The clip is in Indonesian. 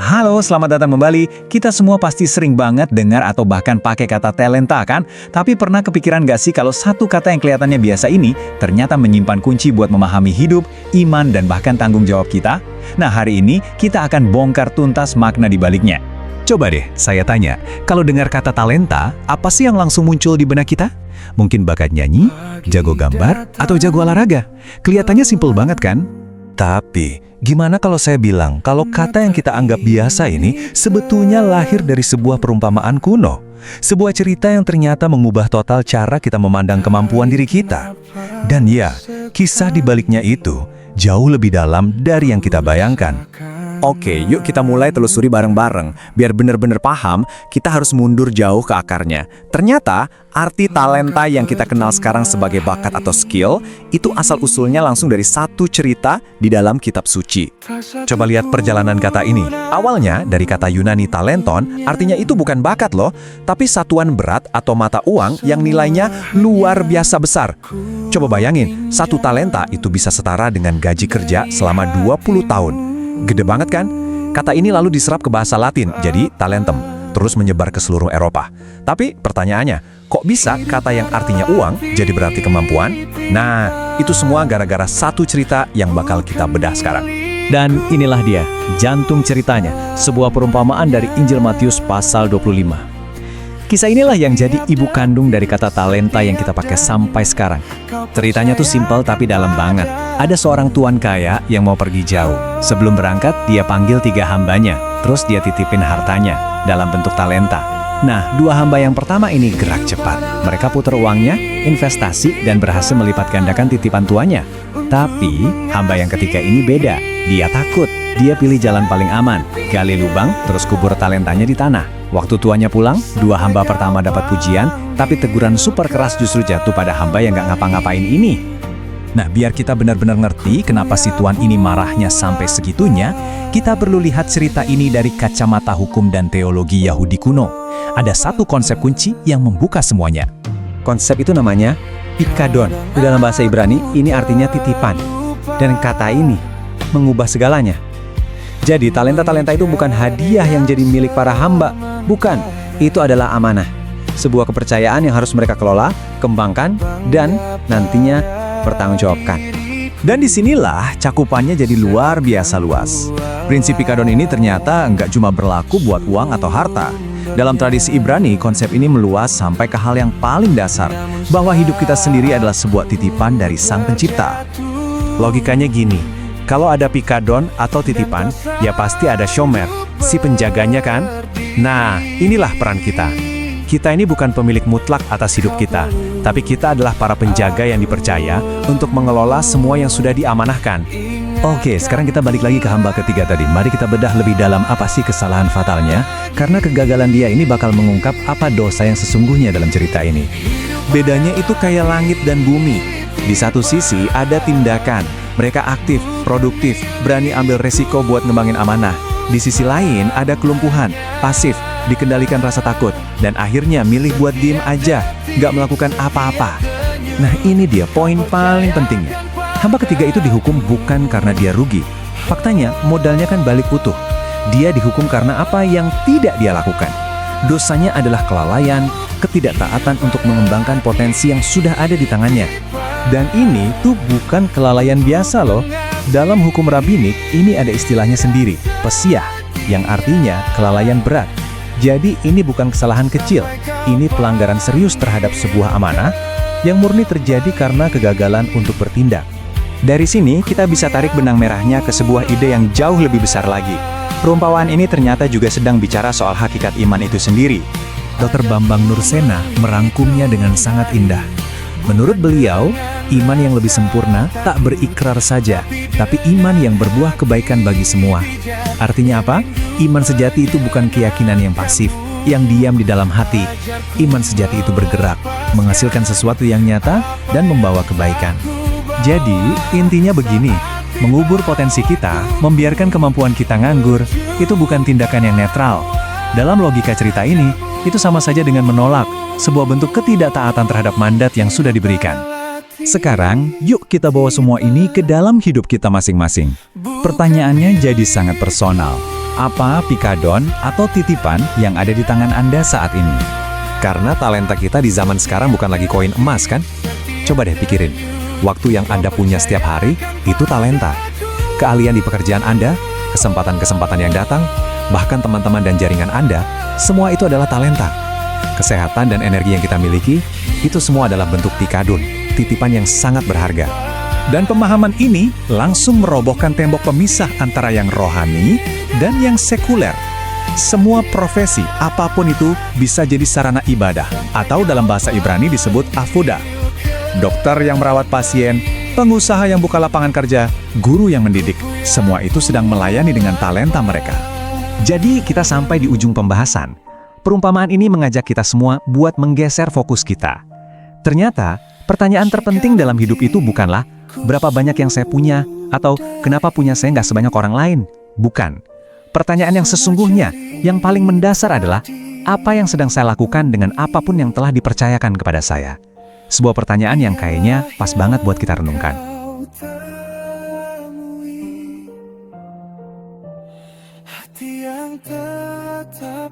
Halo, selamat datang kembali. Kita semua pasti sering banget dengar atau bahkan pakai kata talenta kan? Tapi pernah kepikiran gak sih kalau satu kata yang kelihatannya biasa ini ternyata menyimpan kunci buat memahami hidup, iman, dan bahkan tanggung jawab kita? Nah, hari ini kita akan bongkar tuntas makna di baliknya. Coba deh, saya tanya, kalau dengar kata talenta, apa sih yang langsung muncul di benak kita? Mungkin bakat nyanyi, jago gambar, atau jago olahraga? Kelihatannya simpel banget kan? Tapi, gimana kalau saya bilang kalau kata yang kita anggap biasa ini sebetulnya lahir dari sebuah perumpamaan kuno? Sebuah cerita yang ternyata mengubah total cara kita memandang kemampuan diri kita. Dan ya, kisah di baliknya itu jauh lebih dalam dari yang kita bayangkan. Oke, yuk kita mulai telusuri bareng-bareng. Biar bener-bener paham, kita harus mundur jauh ke akarnya. Ternyata, arti talenta yang kita kenal sekarang sebagai bakat atau skill, itu asal-usulnya langsung dari satu cerita di dalam kitab suci. Coba lihat perjalanan kata ini. Awalnya, dari kata Yunani talenton, artinya itu bukan bakat loh, tapi satuan berat atau mata uang yang nilainya luar biasa besar. Coba bayangin, satu talenta itu bisa setara dengan gaji kerja selama 20 tahun. Gede banget kan? Kata ini lalu diserap ke bahasa Latin, jadi talentum, terus menyebar ke seluruh Eropa. Tapi pertanyaannya, kok bisa kata yang artinya uang jadi berarti kemampuan? Nah, itu semua gara-gara satu cerita yang bakal kita bedah sekarang. Dan inilah dia, jantung ceritanya, sebuah perumpamaan dari Injil Matius pasal 25. Kisah inilah yang jadi ibu kandung dari kata talenta yang kita pakai sampai sekarang. Ceritanya tuh simpel tapi dalam banget. Ada seorang tuan kaya yang mau pergi jauh. Sebelum berangkat, dia panggil 3 hambanya. Terus dia titipin hartanya dalam bentuk talenta. Nah, 2 hamba yang pertama ini gerak cepat. Mereka putar uangnya, investasi, dan berhasil melipat gandakan titipan tuannya. Tapi, hamba yang ketiga ini beda. Dia takut. Dia pilih jalan paling aman. Gali lubang, terus kubur talentanya di tanah. Waktu tuannya pulang, 2 hamba pertama dapat pujian, tapi teguran super keras justru jatuh pada hamba yang gak ngapa-ngapain ini. Nah, biar kita benar-benar ngerti kenapa si tuan ini marahnya sampai segitunya, kita perlu lihat cerita ini dari kacamata hukum dan teologi Yahudi kuno. Ada satu konsep kunci yang membuka semuanya. Konsep itu namanya pikadon. Di dalam bahasa Ibrani, ini artinya titipan. Dan kata ini mengubah segalanya. Jadi, talenta-talenta itu bukan hadiah yang jadi milik para hamba. Bukan, itu adalah amanah. Sebuah kepercayaan yang harus mereka kelola, kembangkan, dan nantinya pertanggungjawabkan. Dan disinilah cakupannya jadi luar biasa luas. Prinsip pikadon ini ternyata nggak cuma berlaku buat uang atau harta. Dalam tradisi Ibrani, konsep ini meluas sampai ke hal yang paling dasar, bahwa hidup kita sendiri adalah sebuah titipan dari Sang Pencipta. Logikanya gini, kalau ada pikadon atau titipan, ya pasti ada shomer, si penjaganya kan? Nah, inilah peran kita. Kita ini bukan pemilik mutlak atas hidup kita, tapi kita adalah para penjaga yang dipercaya untuk mengelola semua yang sudah diamanahkan. Oke, sekarang kita balik lagi ke hamba ketiga tadi. Mari kita bedah lebih dalam apa sih kesalahan fatalnya, karena kegagalan dia ini bakal mengungkap apa dosa yang sesungguhnya dalam cerita ini. Bedanya itu kayak langit dan bumi. Di satu sisi ada tindakan, mereka aktif, produktif, berani ambil resiko buat ngembangin amanah. Di sisi lain ada kelumpuhan, pasif, dikendalikan rasa takut, dan akhirnya milih buat diem aja, nggak melakukan apa-apa. Nah, ini dia poin paling pentingnya. Hamba ketiga itu dihukum bukan karena dia rugi. Faktanya, modalnya kan balik utuh. Dia dihukum karena apa yang tidak dia lakukan. Dosanya adalah kelalaian, ketidaktaatan untuk mengembangkan potensi yang sudah ada di tangannya. Dan ini tuh bukan kelalaian biasa loh. Dalam hukum rabbinik, ini ada istilahnya sendiri, pesiah, yang artinya kelalaian berat. Jadi ini bukan kesalahan kecil, ini pelanggaran serius terhadap sebuah amanah yang murni terjadi karena kegagalan untuk bertindak. Dari sini kita bisa tarik benang merahnya ke sebuah ide yang jauh lebih besar lagi. Perumpamaan ini ternyata juga sedang bicara soal hakikat iman itu sendiri. Dr. Bambang Nursena merangkumnya dengan sangat indah. Menurut beliau, iman yang lebih sempurna tak berikrar saja, tapi iman yang berbuah kebaikan bagi semua. Artinya apa? Iman sejati itu bukan keyakinan yang pasif, yang diam di dalam hati. Iman sejati itu bergerak, menghasilkan sesuatu yang nyata, dan membawa kebaikan. Jadi, intinya begini, mengubur potensi kita, membiarkan kemampuan kita nganggur, itu bukan tindakan yang netral. Dalam logika cerita ini, itu sama saja dengan menolak, sebuah bentuk ketidaktaatan terhadap mandat yang sudah diberikan. Sekarang, yuk kita bawa semua ini ke dalam hidup kita masing-masing. Pertanyaannya jadi sangat personal. Apa pikadon atau titipan yang ada di tangan Anda saat ini? Karena talenta kita di zaman sekarang bukan lagi koin emas kan? Coba deh pikirin, waktu yang Anda punya setiap hari, itu talenta. Keahlian di pekerjaan Anda, kesempatan-kesempatan yang datang, bahkan teman-teman dan jaringan Anda, semua itu adalah talenta. Kesehatan dan energi yang kita miliki, itu semua adalah bentuk pikadon, titipan yang sangat berharga. Dan pemahaman ini langsung merobohkan tembok pemisah antara yang rohani dan yang sekuler. Semua profesi, apapun itu, bisa jadi sarana ibadah, atau dalam bahasa Ibrani disebut avoda. Dokter yang merawat pasien, pengusaha yang buka lapangan kerja, guru yang mendidik, semua itu sedang melayani dengan talenta mereka. Jadi kita sampai di ujung pembahasan. Perumpamaan ini mengajak kita semua buat menggeser fokus kita. Ternyata, pertanyaan terpenting dalam hidup itu bukanlah berapa banyak yang saya punya, atau kenapa punya saya nggak sebanyak orang lain. Bukan. Pertanyaan yang sesungguhnya, yang paling mendasar adalah, apa yang sedang saya lakukan dengan apapun yang telah dipercayakan kepada saya? Sebuah pertanyaan yang kayaknya pas banget buat kita renungkan. Hati yang tetap